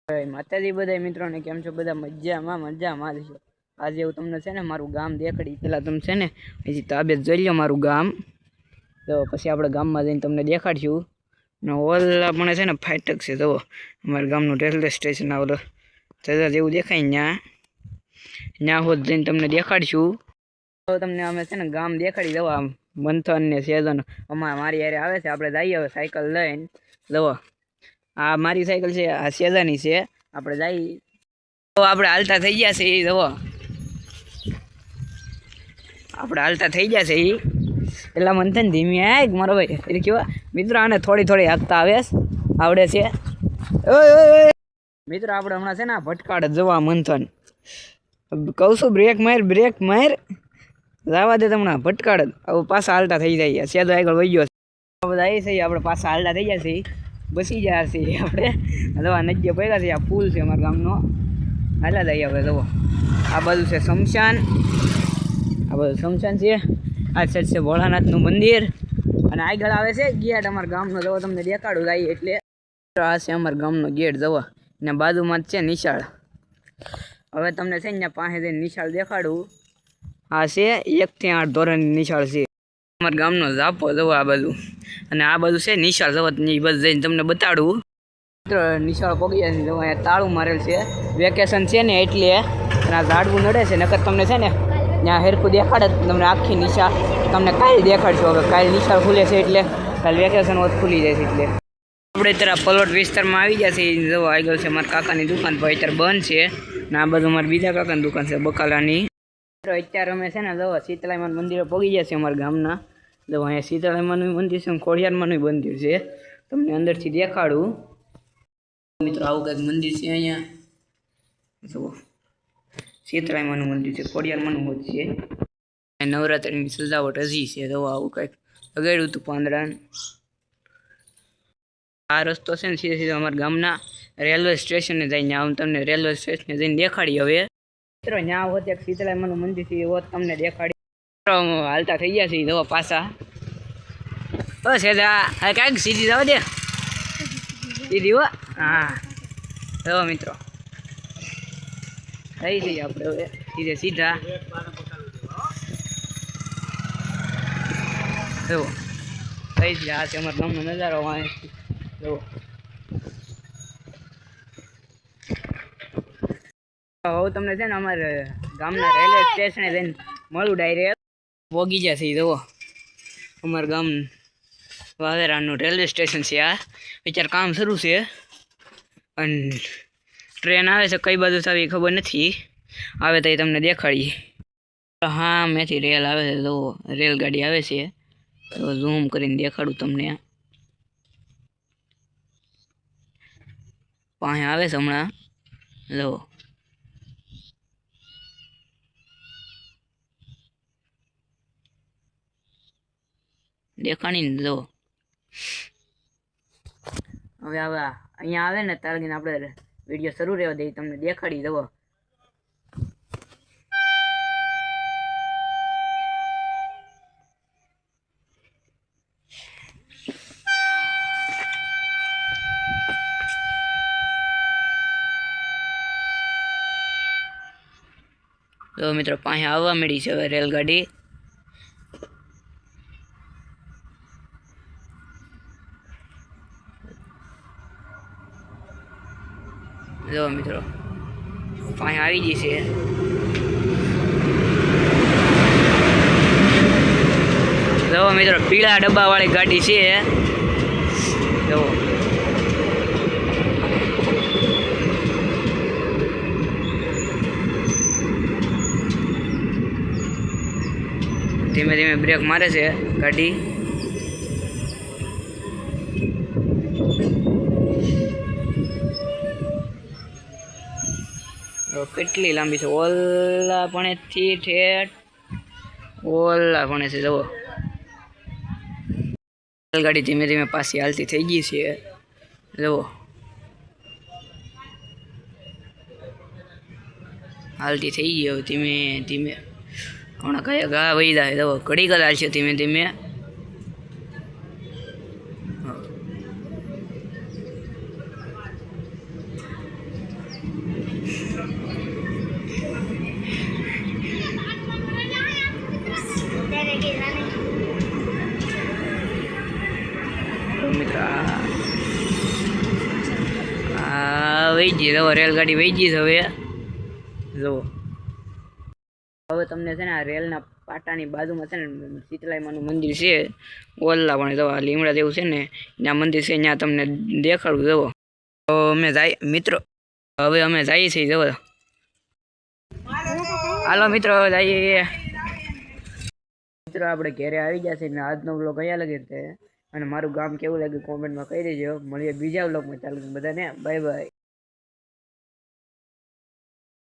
માતાજી બધા મિત્રોને કેમ છો? બધા મજામાં છો? આજે હું તમને છે ને મારું ગામ દેખાડી. પેલા તમે છે ને હજી તાબેત જોઈ લો મારું ગામ, તો પછી આપણે ગામમાં જઈને તમને દેખાડશું. ને ઓલા પણ છે ને ફાટક છે, જુઓ અમારા ગામનું રેલવે સ્ટેશન આવેલું જરા જેવું દેખાય ત્યાં હોત જઈને તમને દેખાડશું. તો તમને અમે છે ને ગામ દેખાડી દવા મંથન ને સેજન મારી યારે આવે છે. આપણે જઈએ હવે સાયકલ લઈને. જુઓ આ મારી સાયકલ છે, આ સેજાની છે. આપણે જઈ તો આપણે હાલતા થઈ ગયા છે. જુઓ આપણે હાલતા થઈ ગયા છે. એટલા મંથન ધીમી મારો ભાઈ એટલે કેવા મિત્રો આને થોડી હાંકતા આવડે છે. મિત્રો આપણે હમણાં છે ને ભટકાડ જવા મંથન કહું છું, બ્રેક માર જવા દે તમને ભટકાડ. હવે પાછા હાલતા થઈ જાય. સેદો આગળ વહી ગયો બધા એ છે. આપણે પાછા હાલતા થઈ ગયા છે, બસી ગયા છે આપણે. દવા નજ્ય પડ્યા છે. આ પુલ છે અમારા ગામનો, હાલા જઈએ હવે. જુઓ આ બધું છે શમશાન, આ બધું શમશાન છે. આ સાઈડ છે ભોળાનાથનું મંદિર અને આગળ આવે છે ગેટ અમારા ગામનો. જવો તમને દેખાડું જાય એટલે આ છે અમારા ગામનો ગેટ. જવો ને બાજુમાં જ છે નિશાળ. હવે તમને છે ને પાસે જઈને નિશાળ દેખાડું. આ છે 1 થી 8 ધોરણની નિશાળ છે અમારા ગામનો ઝાપો. જવો આ બધું અને આ બધું છે નિશાળ. જવો એ બધું જઈને તમને બતાડું. નિશાળ પગી જાય. જવો અહીંયા તાળું મારેલ છે, વેકેશન છે ને એટલે. અને આ ઝાડવું નડે છે, નકર તમને છે ને ત્યાં હેરખું દેખાડે તમને આખી નિશાળ. તમને કાલે દેખાડશો. હવે કાલે નિશાળ ખુલે છે એટલે કાલે વેકેશન હોત ખુલી જાય છે. એટલે આપણે અત્યારે પલોટ વિસ્તારમાં આવી ગયા છે. જવો આગળ છે મારા કાકાની દુકાન, પણ અત્યારે બંધ છે. ને આ બધું મારા બીજા કાકાની દુકાન છે બકાલાની. અત્યારે અમે છે ને જવો શીતળાઈમાન મંદિરે પગી ગયા છે અમારા ગામના. જવો અહીંયા શીતળાઈમાનું મંદિર છે, ખોડિયારમાંનું મંદિર છે. તમને અંદરથી દેખાડું. મિત્રો આવું કંઈક મંદિર છે અહીંયા. જુઓ શીતળાઈમાનું મંદિર છે, ખોડિયારમાંનું હોત છે. નવરાત્રિની સજાવટ હજી છે. જુઓ આવું કંઈક લગાડ્યું હતું પાંદડા. આ રસ્તો છે ને સીધો અમારા ગામના રેલવે સ્ટેશને જઈને હું તમને રેલવે સ્ટેશને જઈને દેખાડી. હવે મિત્રો ત્યાં હોત એક શીતળાઈમાનું મંદિર છે, એ હોત તમને દેખાડી. હાલતા થઈ ગયા છે. જુઓ પાછા બસ કાંઈક સીધી જવા દે, સીધી હો. હા જુઓ મિત્રો થઈ જઈએ આપણે હવે સીધા. જુઓ થઈ જ આ છે અમારા ગામનો નજારો. જુઓ હવે તમને છે ને અમારે ગામના રેલવે સ્ટેશને જઈને મળું ડાયરેક્ટ. પોગી જશે. જુઓ અમારા ગામ વાવેરાનું રેલવે સ્ટેશન છે. આ અત્યારે કામ શરૂ છે અને ટ્રેન આવે છે. કઈ બાજુ આવી ખબર નથી, આવે તો એ તમને દેખાડીએ. હા મેથી રેલ આવે છે. જુઓ રેલગાડી આવે છે. તો ઝૂમ કરીને દેખાડું તમને. પાસે આવે છે હમણાં. જુઓ દેખાણી ને. જુઓ હવે અહીંયા આવે ને તારગીને આપણે વિડીયો શરૂ રહેવા દઈએ, તમને દેખાડી. જુઓ તો મિત્રો પાસે આવવા મળી છે હવે રેલગાડી. જો મિત્રો પાસે આવી ગઈ છે. જો મિત્રો પીળા ડબ્બાવાળી ગાડી છે. જો ધીમે ધીમે બ્રેક મારે છે ગાડી. કેટલી લાંબી છે. ઓલા પણેથી ઠેઠ ઓલા પણે છે. જુઓ ગાડી ધીમે ધીમે પાછી હાલતી થઈ ગઈ છે. જુઓ હાલતી થઈ ગઈ. હવે ધીમે ધીમે હમણાં કયા ગા વહી જાય. જુઓ ઘડી કદાચ છે ધીમે ધીમે. તો મિત્ર વહી ગઈ હવે રેલગાડી વહી ગઈ છે હવે જુઓ હવે તમને છે ને આ રેલના પાટાની બાજુમાં છે ને શીતલાઈમાનું મંદિર છે ઓલ્લા પણ જવા લીમડા જેવું છે ને ત્યાં મંદિર છે ત્યાં તમને દેખાડું જવો તો અમે જાય મિત્રો હવે અમે જઈએ છીએ જવો હાલો મિત્રો જઈએ મિત્રો આપણે ઘેરે આવી ગયા છે ને આજનો વ્લોગ અહીંયા લગે છે અને મારું ગામ કેવું લાગ્યું કોમેન્ટમાં કહી દેજો મળીએ બીજા વ્લોગમાં ચાલુ બધાને બાય બાય